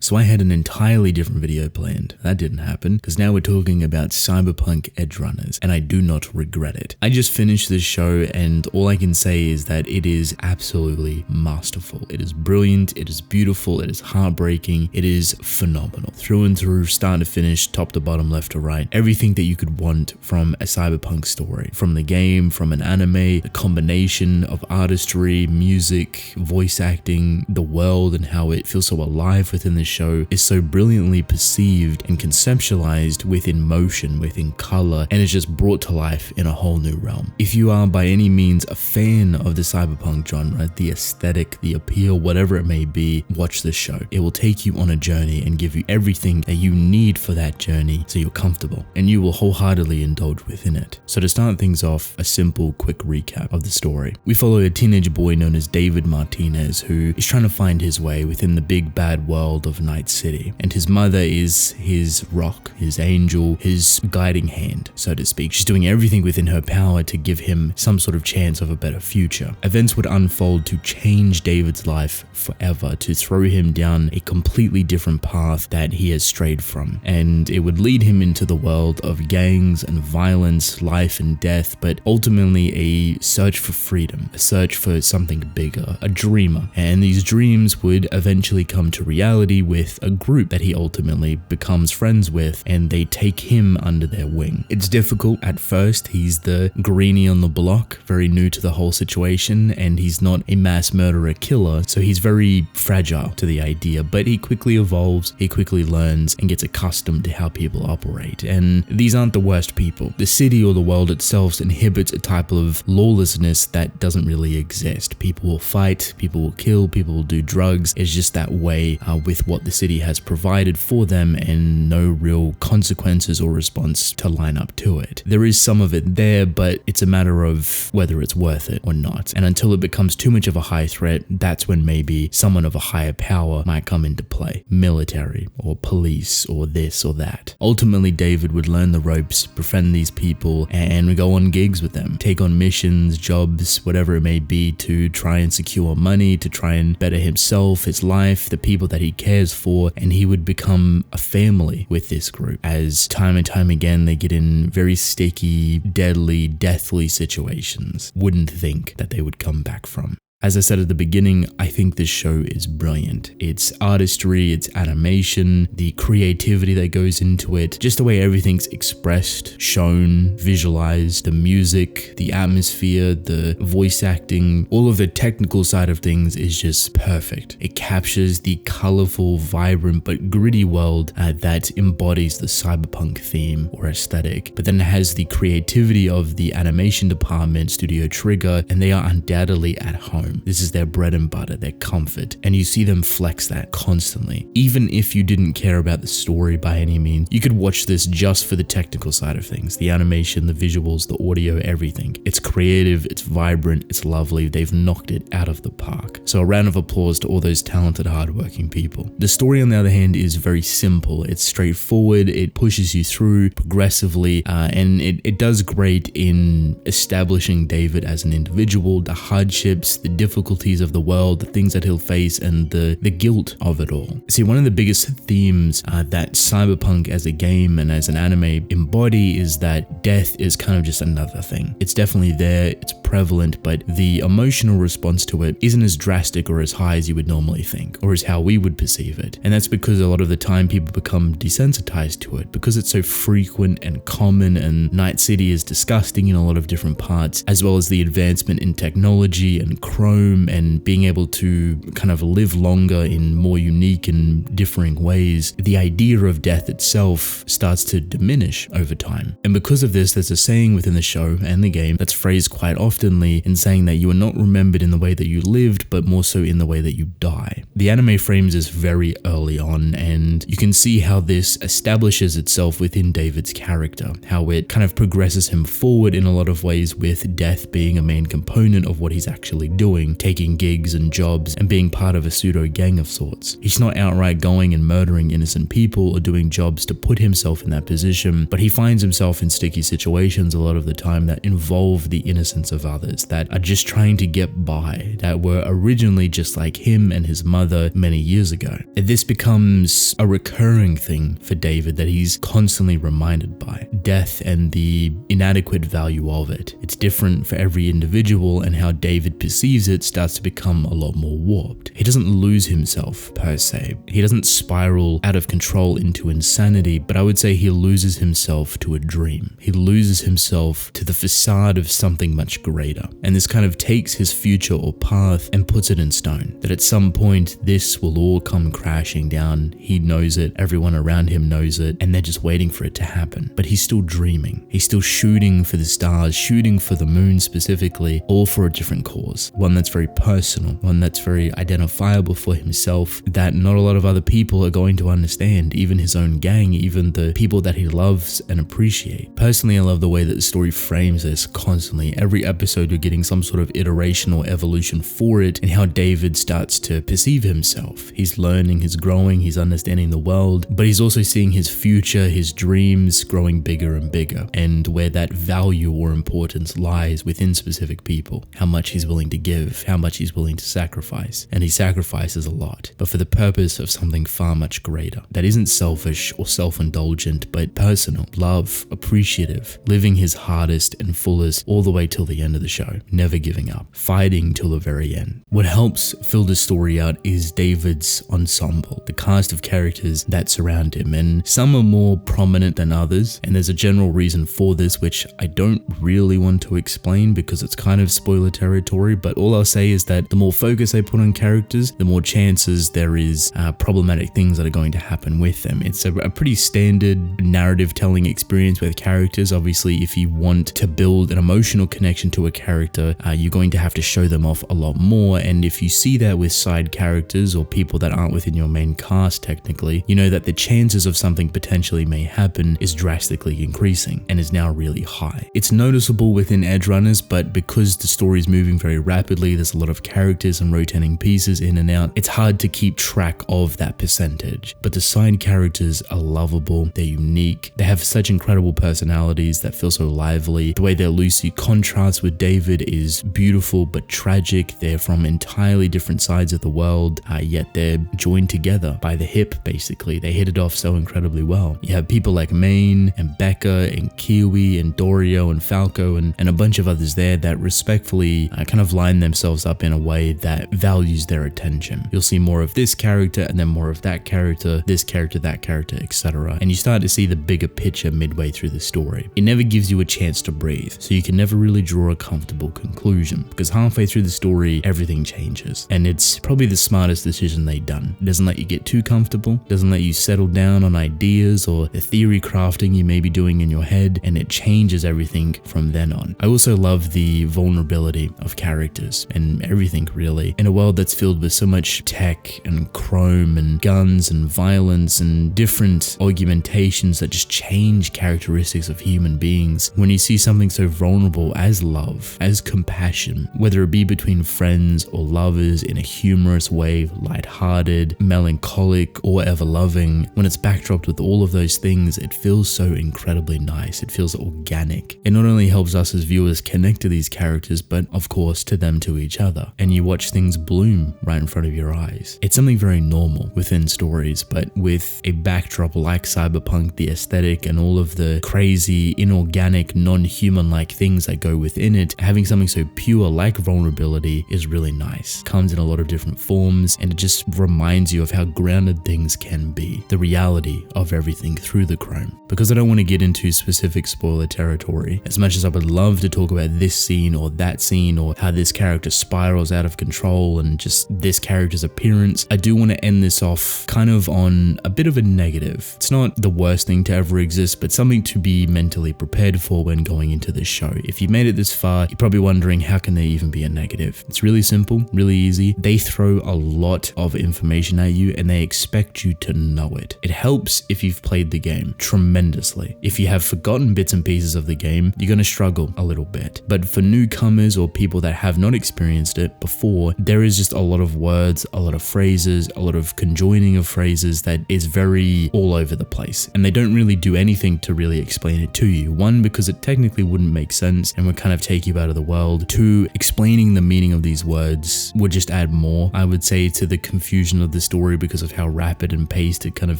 So I had an entirely different video planned. That didn't happen, because now we're talking about Cyberpunk Edgerunners, and I do not regret it. I just finished this show, and all I can say is that it is absolutely masterful. It is brilliant, it is beautiful, it is heartbreaking, it is phenomenal. Through and through, start to finish, top to bottom, left to right. Everything that you could want from a Cyberpunk story. From the game, from an anime, the combination of artistry, music, voice acting, the world, and how it feels so alive within the show is so brilliantly perceived and conceptualized within motion, within color, and is just brought to life in a whole new realm. If you are by any means a fan of the cyberpunk genre, the aesthetic, the appeal, whatever it may be, watch this show. It will take you on a journey and give you everything that you need for that journey so you're comfortable, and you will wholeheartedly indulge within it. So to start things off, a simple quick recap of the story. We follow a teenage boy known as David Martinez, who is trying to find his way within the big bad world of Night City, and his mother is his rock, his angel, his guiding hand, so to speak. She's doing everything within her power to give him some sort of chance of a better future. Events would unfold to change David's life forever, to throw him down a completely different path that he has strayed from, and it would lead him into the world of gangs and violence, life and death, but ultimately a search for freedom, a search for something bigger, a dreamer, and these dreams would eventually come to reality with a group that he ultimately becomes friends with, and they take him under their wing. It's difficult at first. He's the greenie on the block, very new to the whole situation, and he's not a mass murderer killer, so he's very fragile to the idea, but he quickly evolves, he quickly learns, and gets accustomed to how people operate. And these aren't the worst people. The city or the world itself inhibits a type of lawlessness that doesn't really exist. People will fight, people will kill, people will do drugs. It's just that way with what the city has provided for them, and no real consequences or response to line up to it. There is some of it there, but it's a matter of whether it's worth it or not. And until it becomes too much of a high threat, that's when maybe someone of a higher power might come into play. Military or police or this or that. Ultimately, David would learn the ropes, befriend these people, and go on gigs with them. Take on missions, jobs, whatever it may be, to try and secure money, to try and better himself, his life, the people that he cares for, and he would become a family with this group, as time and time again they get in very sticky, deadly, deathly situations. Wouldn't think that they would come back from. As I said at the beginning, I think this show is brilliant. Its artistry, its animation, the creativity that goes into it, just the way everything's expressed, shown, visualized, the music, the atmosphere, the voice acting, all of the technical side of things is just perfect. It captures the colorful, vibrant, but gritty world that embodies the cyberpunk theme or aesthetic. But then it has the creativity of the animation department, Studio Trigger, and they are undoubtedly at home. This is their bread and butter, their comfort, and you see them flex that constantly. Even if you didn't care about the story by any means, you could watch this just for the technical side of things, the animation, the visuals, the audio, everything. It's creative, it's vibrant, it's lovely. They've knocked it out of the park. So a round of applause to all those talented, hardworking people. The story, on the other hand, is very simple. It's straightforward, it pushes you through progressively, and it does great in establishing David as an individual, the hardships, the difficulties of the world, the things that he'll face, and the guilt of it all. See, one of the biggest themes that Cyberpunk as a game and as an anime embody is that death is kind of just another thing. It's definitely there, it's prevalent, but the emotional response to it isn't as drastic or as high as you would normally think, or as how we would perceive it. And that's because a lot of the time people become desensitized to it, because it's so frequent and common, and Night City is disgusting in a lot of different parts, as well as the advancement in technology and crime and being able to kind of live longer in more unique and differing ways. The idea of death itself starts to diminish over time. And because of this, there's a saying within the show and the game that's phrased quite oftenly in saying that you are not remembered in the way that you lived, but more so in the way that you die. The anime frames this very early on, and you can see how this establishes itself within David's character, how it kind of progresses him forward in a lot of ways, with death being a main component of what he's actually doing. doing, taking gigs and jobs and being part of a pseudo gang of sorts. He's not outright going and murdering innocent people or doing jobs to put himself in that position, but he finds himself in sticky situations a lot of the time that involve the innocence of others, that are just trying to get by, that were originally just like him and his mother many years ago. This becomes a recurring thing for David that he's constantly reminded by. Death and the inadequate value of it. It's different for every individual, and how David perceives it starts to become a lot more warped. He doesn't lose himself per se. He doesn't spiral out of control into insanity, but I would say he loses himself to a dream. He loses himself to the facade of something much greater. And this kind of takes his future or path and puts it in stone. That at some point this will all come crashing down. He knows it, everyone around him knows it, and they're just waiting for it to happen. But he's still dreaming. He's still shooting for the stars, shooting for the moon specifically, all for a different cause. One that's very personal, one that's very identifiable for himself, that not a lot of other people are going to understand, even his own gang, even the people that he loves and appreciate. Personally, I love the way that the story frames this constantly. Every episode you're getting some sort of iteration or evolution for it, and how David starts to perceive himself. He's learning, he's growing, he's understanding the world, but he's also seeing his future, his dreams growing bigger and bigger, and where that value or importance lies within specific people. How much he's willing to give, how much he's willing to sacrifice. And he sacrifices a lot, but for the purpose of something far much greater. That isn't selfish or self-indulgent, but personal, love, appreciative, living his hardest and fullest all the way till the end of the show, never giving up, fighting till the very end. What helps fill the story out is David's ensemble, the cast of characters that surround him, and some are more prominent than others, and there's a general reason for this which I don't really want to explain because it's kind of spoiler territory, but all I'll say is that the more focus they put on characters, the more chances there is problematic things that are going to happen with them. It's a pretty standard narrative telling experience with characters. Obviously, if you want to build an emotional connection to a character, you're going to have to show them off a lot more, and if you see that with side characters or people that aren't within your main cast technically, you know that the chances of something potentially may happen is drastically increasing and is now really high. It's noticeable within Edgerunners, but because the story is moving very rapidly, there's a lot of characters and rotating pieces in and out, it's hard to keep track of that percentage. But the side characters are lovable, they're unique, they have such incredible personalities that feel so lively. The way that Lucy contrasts with David is beautiful but tragic. They're from entirely different sides of the world, yet they're joined together by the hip basically. They hit it off so incredibly well. You have people like Maine and Becca and Kiwi and Dorio and Falco and a bunch of others there that respectfully kind of line themselves up in a way that values their attention. You'll see more of this character and then more of that character, this character, that character, etc. And you start to see the bigger picture midway through the story. It never gives you a chance to breathe, so you can never really draw a comfortable conclusion because halfway through the story, everything changes. And it's probably the smartest decision they've done. It doesn't let you get too comfortable, doesn't let you settle down on ideas or the theory crafting you may be doing in your head, and it changes everything from then on. I also love the vulnerability of characters and everything really. In a world that's filled with so much tech and chrome and guns and violence and different augmentations that just change characteristics of human beings, when you see something so vulnerable as love, as compassion, whether it be between friends or lovers in a humorous way, lighthearted, melancholic, or ever-loving, when it's backdropped with all of those things, it feels so incredibly nice. It feels organic. It not only helps us as viewers connect to these characters, but of course to them to each other, and you watch things bloom right in front of your eyes. It's something very normal within stories, but with a backdrop like Cyberpunk, the aesthetic and all of the crazy, inorganic, non-human-like things that go within it, having something so pure like vulnerability is really nice. It comes in a lot of different forms, and it just reminds you of how grounded things can be, the reality of everything through the chrome. Because I don't want to get into specific spoiler territory, as much as I would love to talk about this scene or that scene or how this character spirals out of control and just this character's appearance, I do want to end this off kind of on a bit of a negative. It's not the worst thing to ever exist, but something to be mentally prepared for when going into this show. If you've made it this far, you're probably wondering how can there even be a negative? It's really simple, really easy. They throw a lot of information at you and they expect you to know it. It helps if you've played the game tremendously. If you have forgotten bits and pieces of the game, you're going to struggle a little bit. But for newcomers or people that have not experienced it before, there is just a lot of words, a lot of phrases, a lot of conjoining of phrases that is very all over the place. And they don't really do anything to really explain it to you. One, because it technically wouldn't make sense and would kind of take you out of the world. Two, explaining the meaning of these words would just add more, I would say, to the confusion of the story because of how rapid and paced it kind of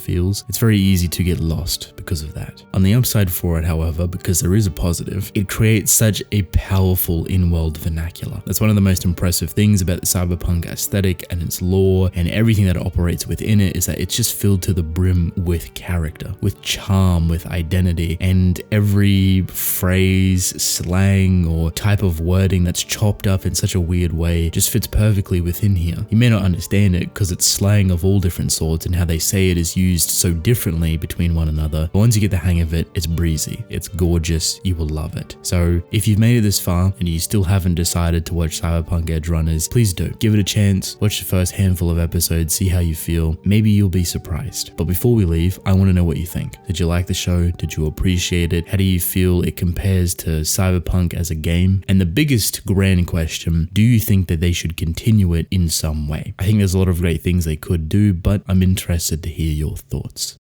feels. It's very easy to get lost because of that. On the upside for it, however, because there is a positive, it creates such a powerful in-world vernacular. That's one of the most impressive things about the cyberpunk aesthetic and its lore and everything that operates within it, is that it's just filled to the brim with character, with charm, with identity, and every phrase, slang, or type of wording that's chopped up in such a weird way just fits perfectly within here. You may not understand it because it's slang of all different sorts and how they say it is used so differently between one another, but once you get the hang of it, it's breezy, it's gorgeous, you will love it. So if you've made it this far and you still haven't decided to watch Cyberpunk Edgerunners, please do. Give it a chance, watch the first handful of episodes, see how you feel. Maybe you'll be surprised. But before we leave, I want to know what you think. Did you like the show? Did you appreciate it? How do you feel it compares to Cyberpunk as a game? And the biggest grand question, do you think that they should continue it in some way? I think there's a lot of great things they could do, but I'm interested to hear your thoughts.